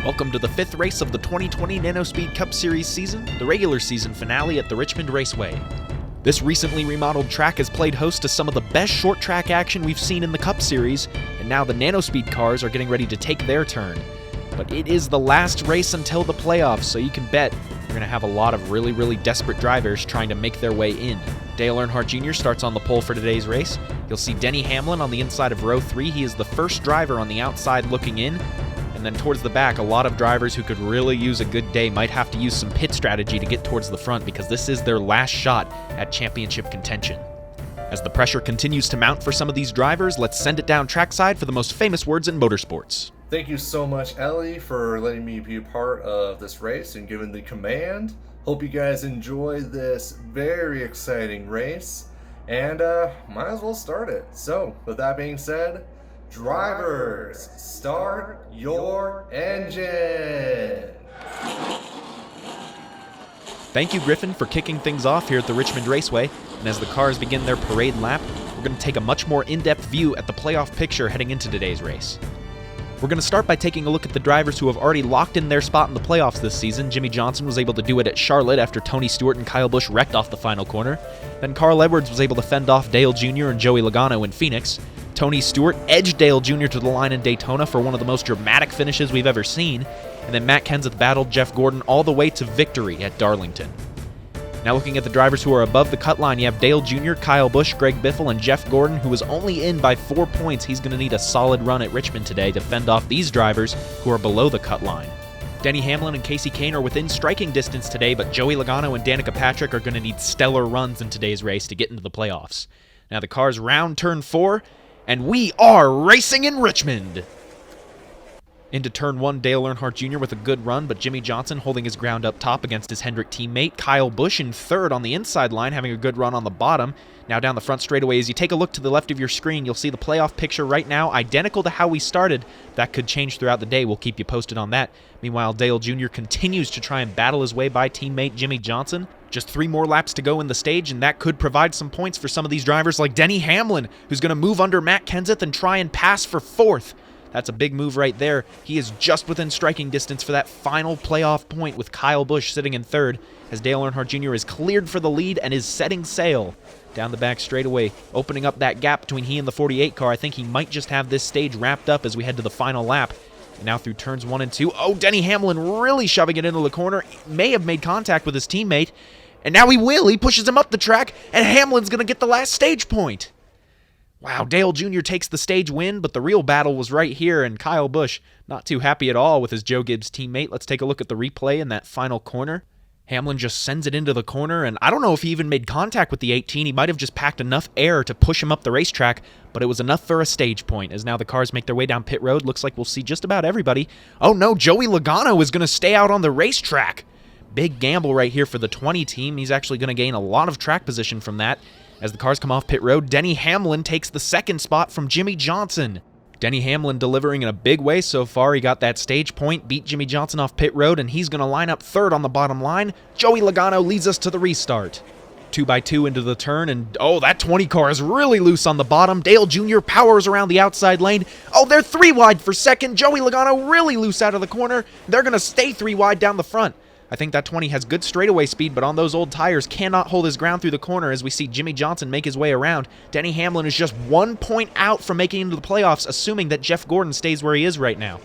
Welcome to the 5th race of the 2020 Nano Speed Cup Series season, the regular season finale at the Richmond Raceway. This recently remodeled track has played host to some of the best short track action we've seen in the Cup Series, and now the Nano Speed cars are getting ready to take their turn. But it is the last race until the playoffs, so you can bet you're going to have a lot of really desperate drivers trying to make their way in. Dale Earnhardt Jr. starts on the pole for today's race. You'll see Denny Hamlin on the inside of row 3. He is the first driver on the outside looking in. And then towards the back, a lot of drivers who could really use a good day might have to use some pit strategy to get towards the front because this is their last shot at championship contention. As the pressure continues to mount for some of these drivers, let's send it down trackside for the most famous words in motorsports. Thank you so much, Elly, for letting me be a part of this race and giving the command. Hope you guys enjoy this very exciting race, and might as well start it. So, with that being said, drivers, start your engine! Thank you, Griffin, for kicking things off here at the Richmond Raceway, and as the cars begin their parade lap, we're going to take a much more in-depth view at the playoff picture heading into today's race. We're going to start by taking a look at the drivers who have already locked in their spot in the playoffs this season. Jimmie Johnson was able to do it at Charlotte after Tony Stewart and Kyle Busch wrecked off the final corner. Then Carl Edwards was able to fend off Dale Jr. and Joey Logano in Phoenix. Tony Stewart edged Dale Jr. to the line in Daytona for one of the most dramatic finishes we've ever seen. And then Matt Kenseth battled Jeff Gordon all the way to victory at Darlington. Now looking at the drivers who are above the cut line, you have Dale Jr., Kyle Busch, Greg Biffle, and Jeff Gordon, who is only in by 4 points. He's going to need a solid run at Richmond today to fend off these drivers who are below the cut line. Denny Hamlin and Kasey Kahne are within striking distance today, but Joey Logano and Danica Patrick are going to need stellar runs in today's race to get into the playoffs. Now the cars round turn 4, and we are racing in Richmond! Into turn 1, Dale Earnhardt Jr. with a good run, but Jimmie Johnson holding his ground up top against his Hendrick teammate. Kyle Busch in third on the inside line, having a good run on the bottom. Now down the front straightaway, as you take a look to the left of your screen, you'll see the playoff picture right now, identical to how we started. That could change throughout the day. We'll keep you posted on that. Meanwhile, Dale Jr. continues to try and battle his way by teammate Jimmie Johnson. Just 3 more laps to go in the stage, and that could provide some points for some of these drivers like Denny Hamlin, who's going to move under Matt Kenseth and try and pass for 4th. That's a big move right there. He is just within striking distance for that final playoff point with Kyle Busch sitting in 3rd as Dale Earnhardt Jr. is cleared for the lead and is setting sail down the back straightaway, opening up that gap between he and the 48 car. I think he might just have this stage wrapped up as we head to the final lap. And now through turns 1 and 2. Oh, Denny Hamlin really shoving it into the corner. He may have made contact with his teammate. And now he will. He pushes him up the track, and Hamlin's going to get the last stage point. Wow, Dale Jr. takes the stage win, but the real battle was right here, and Kyle Busch not too happy at all with his Joe Gibbs teammate. Let's take a look at the replay in that final corner. Hamlin just sends it into the corner, and I don't know if he even made contact with the 18. He might have just packed enough air to push him up the racetrack, but it was enough for a stage point. As now the cars make their way down pit road, looks like we'll see just about everybody. Oh no, Joey Logano is going to stay out on the racetrack. Big gamble right here for the 20 team. He's actually going to gain a lot of track position from that. As the cars come off pit road, Denny Hamlin takes the 2nd spot from Jimmie Johnson. Denny Hamlin delivering in a big way so far. He got that stage point, beat Jimmie Johnson off pit road, and he's going to line up 3rd on the bottom line. Joey Logano leads us to the restart. 2x2 into the turn, and oh, that 20 car is really loose on the bottom. Dale Jr. powers around the outside lane. Oh, they're 3 wide for 2nd. Joey Logano really loose out of the corner. They're going to stay 3 wide down the front. I think that 20 has good straightaway speed, but on those old tires cannot hold his ground through the corner as we see Jimmie Johnson make his way around. Denny Hamlin is just 1 point out from making it into the playoffs, assuming that Jeff Gordon stays where he is right now.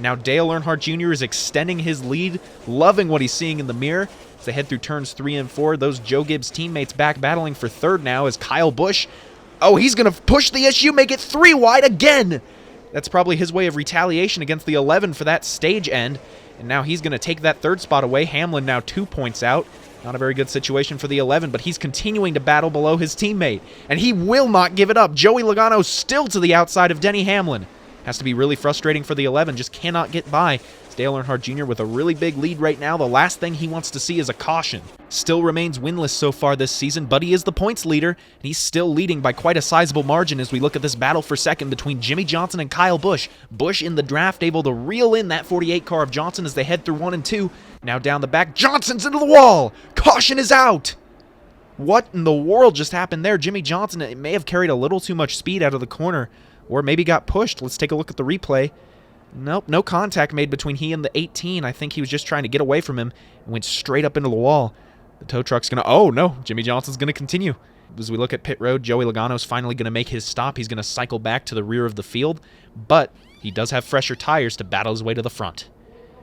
Now Dale Earnhardt Jr. is extending his lead, loving what he's seeing in the mirror. As they head through turns 3 and 4, those Joe Gibbs teammates back battling for 3rd now as Kyle Busch. Oh, he's going to push the issue, make it 3 wide again. That's probably his way of retaliation against the 11 for that stage end. And now he's going to take that 3rd spot away. Hamlin now 2 points out. Not a very good situation for the 11, but he's continuing to battle below his teammate. And he will not give it up. Joey Logano still to the outside of Denny Hamlin. Has to be really frustrating for the 11. Just cannot get by. It's Dale Earnhardt Jr. with a really big lead right now. The last thing he wants to see is a caution. Still remains winless so far this season, but he is the points leader, and he's still leading by quite a sizable margin as we look at this battle for 2nd between Jimmie Johnson and Kyle Busch. Busch in the draft able to reel in that 48 car of Johnson as they head through 1 and 2. Now down the back, Johnson's into the wall! Caution is out! What in the world just happened there? Jimmie Johnson, it may have carried a little too much speed out of the corner, or maybe got pushed. Let's take a look at the replay. Nope, no contact made between he and the 18. I think he was just trying to get away from him and went straight up into the wall. The tow truck's going to... Oh, no. Jimmy Johnson's going to continue. As we look at pit road, Joey Logano's finally going to make his stop. He's going to cycle back to the rear of the field, but he does have fresher tires to battle his way to the front.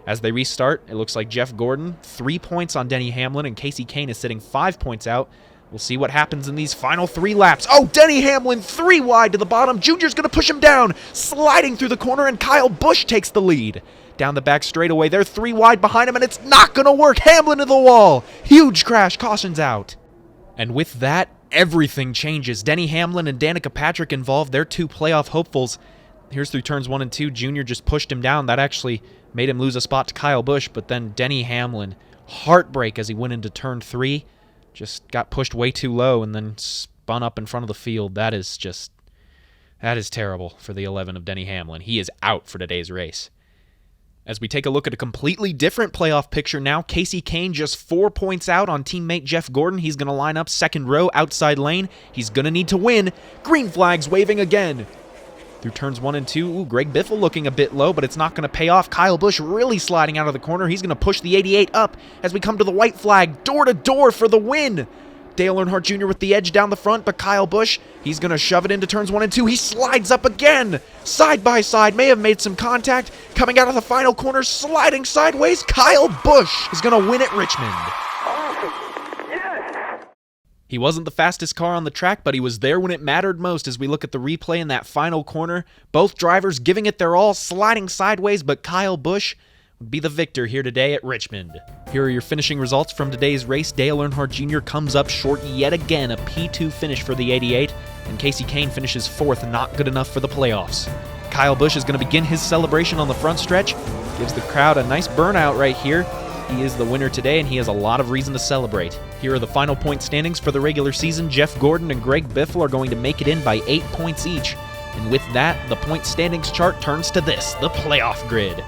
As they restart, it looks like Jeff Gordon, 3 points on Denny Hamlin, and Casey Kane is sitting 5 points out. We'll see what happens in these final 3 laps. Oh, Denny Hamlin 3 wide to the bottom. Junior's going to push him down, sliding through the corner, and Kyle Busch takes the lead. Down the back straightaway, they're 3 wide behind him, and it's not going to work. Hamlin to the wall. Huge crash, caution's out. And with that, everything changes. Denny Hamlin and Danica Patrick involved. They're 2 playoff hopefuls. Here's through turns 1 and 2. Junior just pushed him down. That actually made him lose a spot to Kyle Busch, but then Denny Hamlin, heartbreak as he went into turn 3. Just got pushed way too low and then spun up in front of the field. That is terrible for the 11 of Denny Hamlin. He is out for today's race. As we take a look at a completely different playoff picture now, Casey Kane just 4 points out on teammate Jeff Gordon. He's going to line up second row, outside lane. He's going to need to win. Green flag's waving again. Through turns 1 and 2, ooh, Greg Biffle looking a bit low, but it's not going to pay off. Kyle Busch really sliding out of the corner. He's going to push the 88 up as we come to the white flag, door to door for the win. Dale Earnhardt Jr. with the edge down the front, but Kyle Busch, he's going to shove it into turns 1 and 2. He slides up again. Side by side, may have made some contact. Coming out of the final corner, sliding sideways, Kyle Busch is going to win at Richmond. He wasn't the fastest car on the track, but he was there when it mattered most as we look at the replay in that final corner. Both drivers giving it their all, sliding sideways, but Kyle Busch would be the victor here today at Richmond. Here are your finishing results from today's race. Dale Earnhardt Jr. comes up short yet again, a P2 finish for the 88, and Casey Kane finishes 4th, not good enough for the playoffs. Kyle Busch is going to begin his celebration on the front stretch, gives the crowd a nice burnout right here. He is the winner today, and he has a lot of reason to celebrate. Here are the final point standings for the regular season. Jeff Gordon and Greg Biffle are going to make it in by 8 points each. And with that, the point standings chart turns to this, the playoff grid.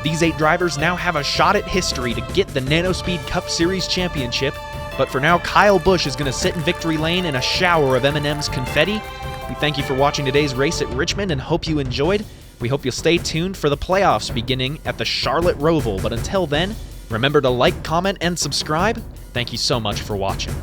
These 8 drivers now have a shot at history to get the Nano Speed Cup Series championship. But for now, Kyle Busch is going to sit in victory lane in a shower of M&M's confetti. We thank you for watching today's race at Richmond and hope you enjoyed. We hope you'll stay tuned for the playoffs beginning at the Charlotte Roval. But until then, remember to like, comment, and subscribe. Thank you so much for watching.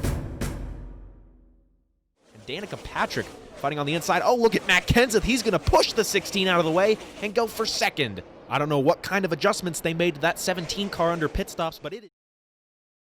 And Danica Patrick fighting on the inside. Oh, look at Matt Kenseth. He's going to push the 16 out of the way and go for second. I don't know what kind of adjustments they made to that 17 car under pit stops, but it is...